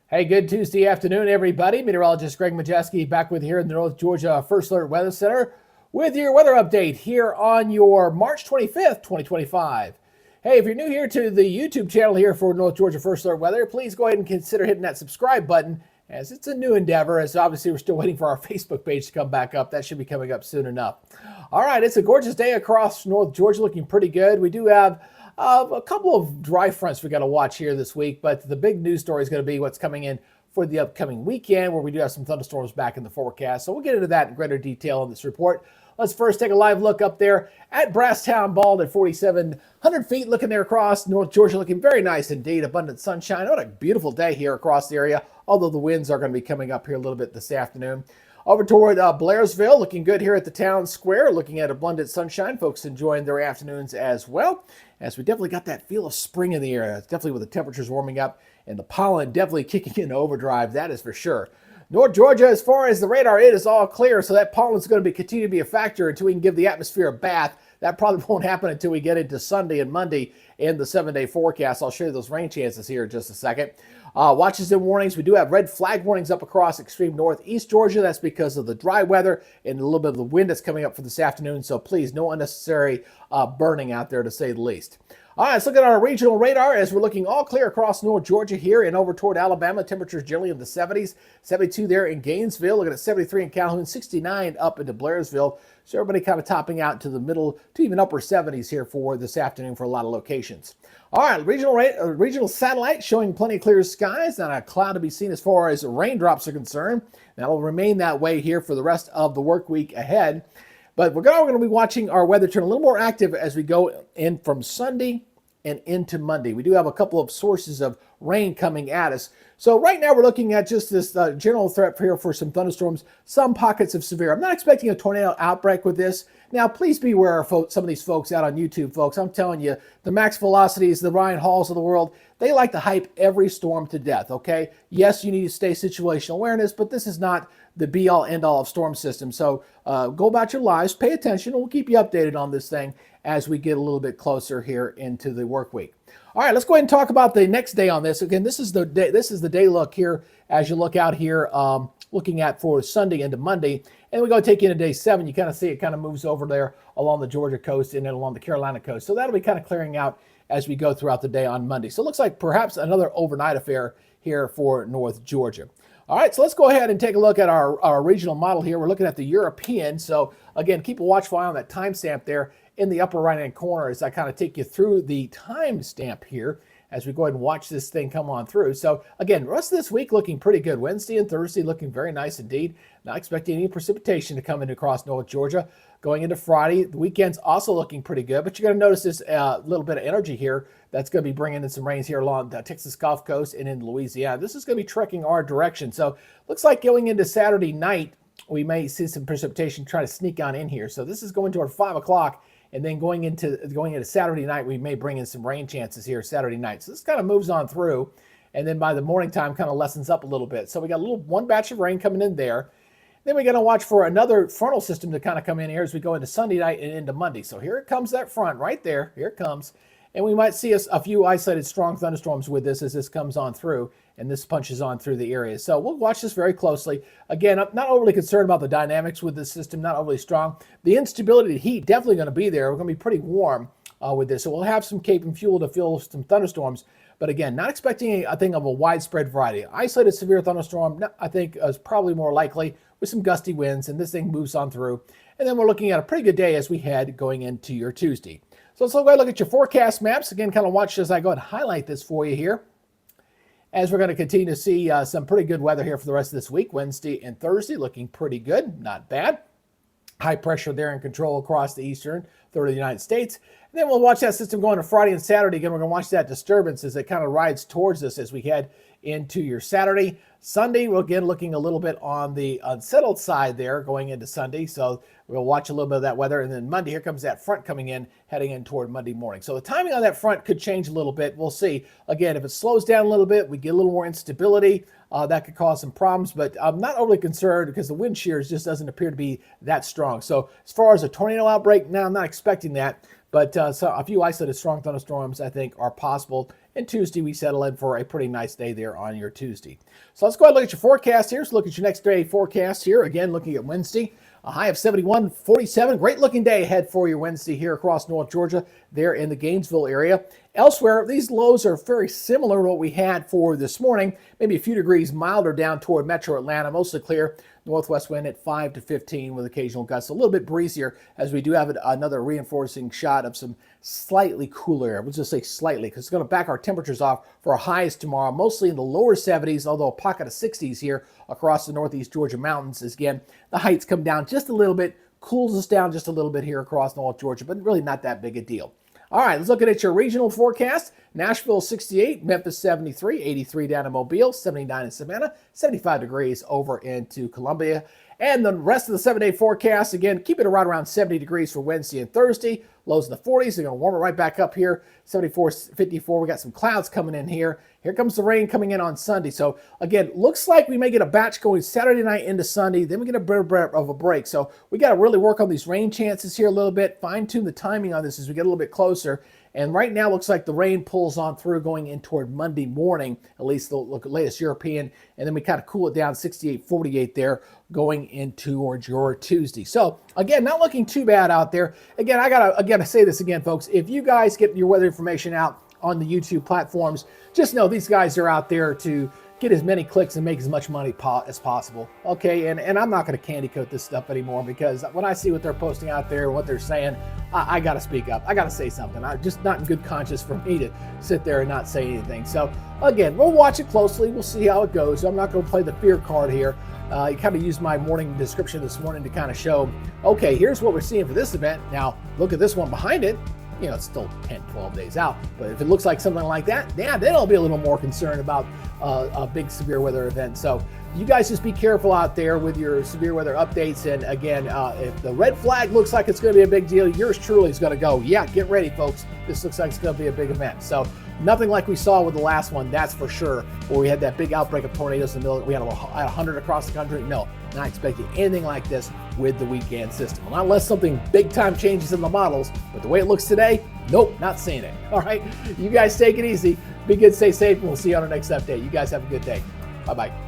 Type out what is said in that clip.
Hey, good Tuesday afternoon, everybody. Meteorologist Greg Majeski back with you here in the North Georgia First Alert Weather Center with your weather update here on your March 25th, 2025. Hey, if you're new here to the YouTube channel here for North Georgia First Alert Weather, please go ahead and consider hitting that subscribe button as it's a new endeavor, as obviously we're still waiting for our Facebook page to come back up. That should be coming up soon enough. All right, it's a gorgeous day across North Georgia, looking pretty good. We do have a couple of dry fronts we got to watch here this week, but the big news story is going to be what's coming in for the upcoming weekend, where we do have some thunderstorms back in the forecast. So we'll get into that in greater detail in this report. Let's first take a live look up there at Brasstown Bald at 4,700 feet, looking there across North Georgia, looking very nice indeed. Abundant sunshine. What a beautiful day here across the area, although the winds are going to be coming up here a little bit this afternoon. Over toward Blairsville, looking good here at the town square, looking at abundant sunshine. Folks enjoying their afternoons as well, as we definitely got that feel of spring in the air. It's definitely with the temperatures warming up and the pollen definitely kicking in overdrive, that is for sure. North Georgia, as far as the radar, it is all clear, so that pollen is going to continue to be a factor until we can give the atmosphere a bath. That probably won't happen until we get into Sunday and Monday in the 7-day forecast. I'll show you those rain chances here in just a second. Watches and warnings. We do have red flag warnings up across extreme northeast Georgia. That's because of the dry weather and a little bit of the wind that's coming up for this afternoon. So please, no unnecessary burning out there, to say the least. All right, let's look at our regional radar as we're looking all clear across North Georgia here and over toward Alabama. Temperatures generally in the 70s, 72 there in Gainesville. Looking at 73 in Calhoun, 69 up into Blairsville. So everybody kind of topping out to the middle to even upper 70s here for this afternoon for a lot of locations. All right, regional satellite showing plenty of clear skies, not a cloud to be seen as far as raindrops are concerned. That'll remain that way here for the rest of the work week ahead. But we're going to be watching our weather turn a little more active as we go in from Sunday and into Monday. We do have a couple of sources of rain coming at us. So right now we're looking at just this general threat here for some thunderstorms, some pockets of severe. I'm not expecting a tornado outbreak with this. Now, please be aware of some of these folks out on YouTube, folks. I'm telling you, the Max Velocities, the Ryan Halls of the world, they like to hype every storm to death, okay? Yes, you need to stay situational awareness, but this is not the be-all, end-all of storm systems. So go about your lives, pay attention, and we'll keep you updated on this thing as we get a little bit closer here into the work week. All right, let's go ahead and talk about the next day on this. Again, this is the day look here as you look out here, looking at for Sunday into Monday. And we go take you into day 7. You kind of see it kind of moves over there along the Georgia coast and then along the Carolina coast. So that'll be kind of clearing out as we go throughout the day on Monday. So it looks like perhaps another overnight affair here for North Georgia. All right, so let's go ahead and take a look at our regional model here. We're looking at the European. So again, keep a watchful eye on that timestamp there in the upper right-hand corner as I kind of take you through the timestamp here as we go ahead and watch this thing come on through. So again, the rest of this week looking pretty good. Wednesday and Thursday looking very nice indeed. Not expecting any precipitation to come in across North Georgia. Going into Friday, the weekend's also looking pretty good, but you're going to notice this little bit of energy here that's going to be bringing in some rains here along the Texas Gulf Coast and in Louisiana. This is going to be trekking our direction. So looks like going into Saturday night, we may see some precipitation try to sneak on in here. So this is going toward 5 o'clock. And then going into Saturday night, we may bring in some rain chances here Saturday night. So this kind of moves on through. And then by the morning time, kind of lessens up a little bit. So we got one batch of rain coming in there. Then we're going to watch for another frontal system to kind of come in here as we go into Sunday night and into Monday. So here it comes, that front right there. Here it comes. And we might see a few isolated strong thunderstorms with this as this comes on through and this punches on through the area. So we'll watch this very closely. Again, I'm not overly concerned about the dynamics with this system, not overly strong. The instability, the heat, definitely going to be there. We're going to be pretty warm with this. So we'll have some cape and fuel to fuel some thunderstorms. But again, not expecting a thing of a widespread variety. Isolated severe thunderstorm, I think, is probably more likely with some gusty winds, and this thing moves on through. And then we're looking at a pretty good day as we head going into your Tuesday. So let's go ahead and look at your forecast maps. Again, kind of watch as I go and highlight this for you here, as we're going to continue to see some pretty good weather here for the rest of this week. Wednesday and Thursday looking pretty good, not bad. High pressure there in control across the eastern third of the United States. And then we'll watch that system going to Friday and Saturday. Again, we're going to watch that disturbance as it kind of rides towards us as we head into your Saturday. Sunday, we're again looking a little bit on the unsettled side there going into Sunday. So we'll watch a little bit of that weather. And then Monday, here comes that front coming in, heading in toward Monday morning. So the timing on that front could change a little bit. We'll see. Again, if it slows down a little bit, we get a little more instability. That could cause some problems, but I'm not overly concerned because the wind shears just doesn't appear to be that strong. So as far as a tornado outbreak, now I'm not expecting that, but so a few isolated strong thunderstorms I think are possible And Tuesday, we settle in for a pretty nice day there on your Tuesday. So let's go ahead and look at your forecast here. So look at your next day forecast here. Again, looking at Wednesday. A high of 71, 47. Great looking day ahead for you Wednesday here across North Georgia, there in the Gainesville area. Elsewhere, these lows are very similar to what we had for this morning. Maybe a few degrees milder down toward metro Atlanta. Mostly clear. Northwest wind at 5 to 15 with occasional gusts. A little bit breezier as we do have another reinforcing shot of some slightly cooler air. We'll just say slightly because it's going to back our temperatures off for our highs tomorrow, mostly in the lower 70s, although a pocket of 60s here across the northeast Georgia mountains. As again, the heights come down just a little bit, cools us down just a little bit here across North Georgia, but really not that big a deal. All right, let's look at your regional forecast. Nashville 68, Memphis 73, 83 down in Mobile, 79 in Savannah, 75 degrees over into Columbia. And the rest of the 7-day forecast, again, keep it around 70 degrees for Wednesday and Thursday. Lows in the 40s. They're going to warm it right back up here. 74, 54. We got some clouds coming in here. Here comes the rain coming in on Sunday. So, again, looks like we may get a batch going Saturday night into Sunday. Then we get a bit of a break. So, we got to really work on these rain chances here a little bit. Fine-tune the timing on this as we get a little bit closer. And right now, looks like the rain pulls on through going in toward Monday morning, at least the latest European. And then we kind of cool it down 68, 48 there going into towards your Tuesday. So, again, not looking too bad out there. Again, I got to say this again, folks. If you guys get your weather information out on the YouTube platforms, just know these guys are out there to get as many clicks and make as much money as possible. Okay, and I'm not going to candy coat this stuff anymore because when I see what they're posting out there, what they're saying, I got to speak up. I got to say something. I'm just not in good conscience for me to sit there and not say anything. So again, we'll watch it closely. We'll see how it goes. I'm not going to play the fear card here. I kind of used my morning description this morning to kind of show, okay, here's what we're seeing for this event. Now look at this one behind it. You know, it's still 10, 12 days out. But if it looks like something like that, yeah, then I'll be a little more concerned about a big severe weather event. So you guys just be careful out there with your severe weather updates. And again, if the red flag looks like it's going to be a big deal, yours truly is going to go, yeah, get ready, folks. This looks like it's going to be a big event. So nothing like we saw with the last one, that's for sure, where we had that big outbreak of tornadoes in the middle. We had 100 across the country. No, not expecting anything like this with the weekend system. Well, unless something big time changes in the models, but the way it looks today, nope, not seeing it. All right, you guys take it easy. Be good, stay safe, and we'll see you on our next update. You guys have a good day. Bye-bye.